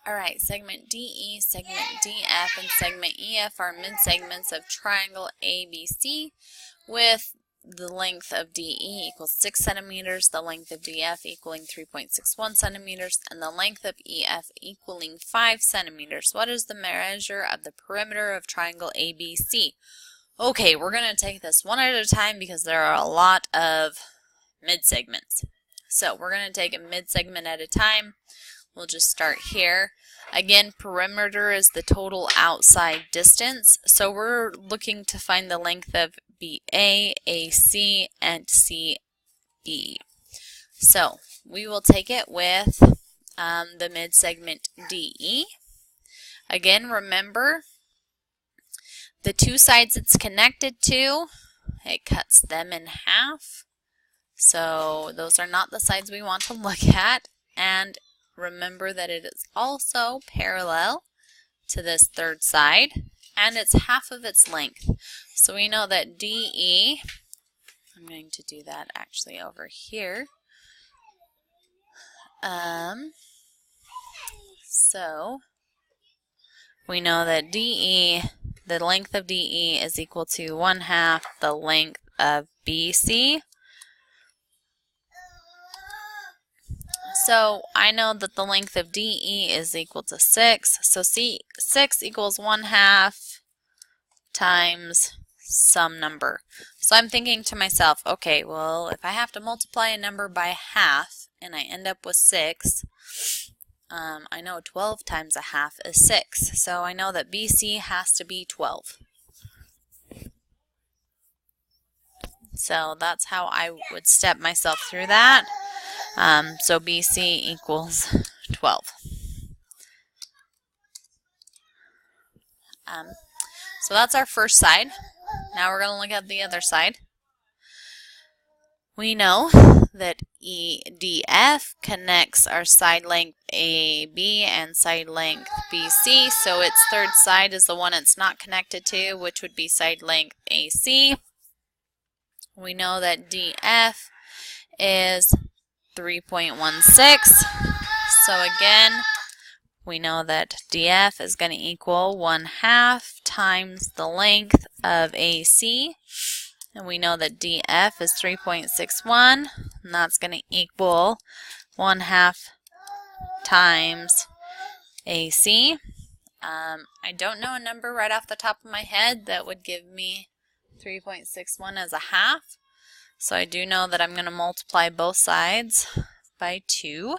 Alright, segment DE, segment DF, and segment EF are mid-segments of triangle ABC with the length of DE equals 6 centimeters, the length of DF equaling 3.61 centimeters, and the length of EF equaling 5 centimeters. What is the measure of the perimeter of triangle ABC? Okay, we're going to take this one at a time because there are a lot of mid-segments. So we're going to take a mid-segment at a time. We'll just start here. Again, perimeter is the total outside distance. So we're looking to find the length of BA, AC, and CB. So we will take it with the mid-segment DE. Again, remember the two sides it's connected to, it cuts them in half. So those are not the sides we want to look at. And remember that it is also parallel to this third side, and it's half of its length. So we know that DE, I'm going to do that actually over here. So we know that DE, the length of DE is equal to 1/2 the length of BC. So I know that the length of DE is equal to 6. So 6 equals 1/2 times some number. So I'm thinking to myself, okay, well, if I have to multiply a number by half and I end up with 6, I know 12 times a half is 6. So I know that BC has to be 12. So that's how I would step myself through that. So BC equals 12. So that's our first side. Now we're going to look at the other side. We know that EDF connects our side length AB and side length BC, so its third side is the one it's not connected to, which would be side length AC. We know that DF is 3.16. So again, we know that DF is going to equal 1/2 times the length of AC. And we know that DF is 3.61, and that's going to equal 1/2 times AC. I don't know a number right off the top of my head that would give me 3.61 as a half. So I do know that I'm going to multiply both sides by 2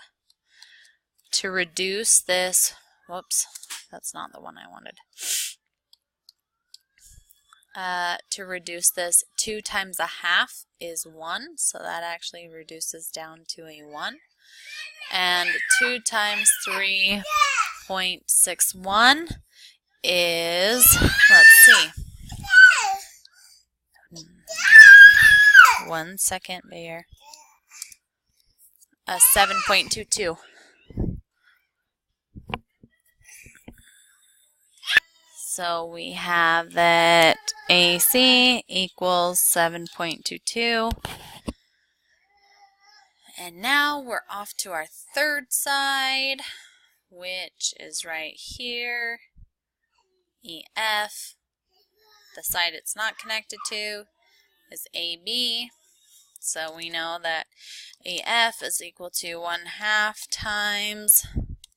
to reduce this. Whoops, that's not the one I wanted. To reduce this, 2 times a half is 1, so that actually reduces down to a 1. And 2 times 3.61 is, let's see. 1 second, Bear. 7.22. So we have that AC equals 7.22. And now we're off to our third side, which is right here. EF, the side it's not connected to, is AB. So we know that AF is equal to 1/2 times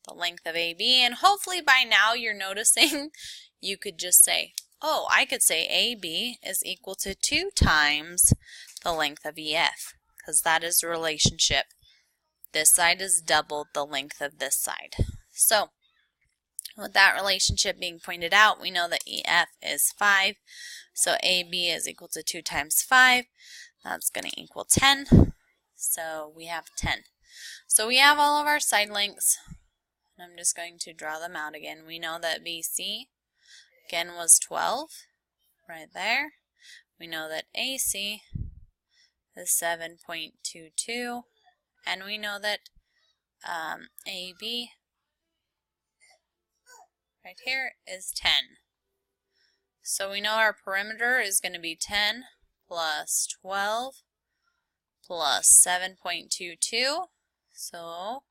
the length of AB. And hopefully by now you're noticing you could just say, oh, I could say AB is equal to 2 times the length of EF, because that is the relationship. This side is double the length of this side. So with that relationship being pointed out, we know that EF is 5. So AB is equal to 2 times 5. That's going to equal 10. So we have 10. So we have all of our side lengths. And I'm just going to draw them out again. We know that BC, again, was 12 right there. We know that AC is 7.22. And we know that AB right here is 10. So we know our perimeter is going to be 10 plus 12 plus 7.22. So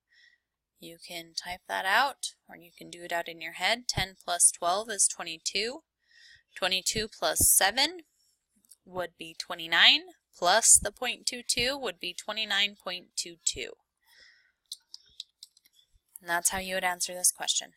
you can type that out, or you can do it out in your head. 10 plus 12 is 22. 22 plus 7 would be 29, plus the 0.22 would be 29.22. And that's how you would answer this question.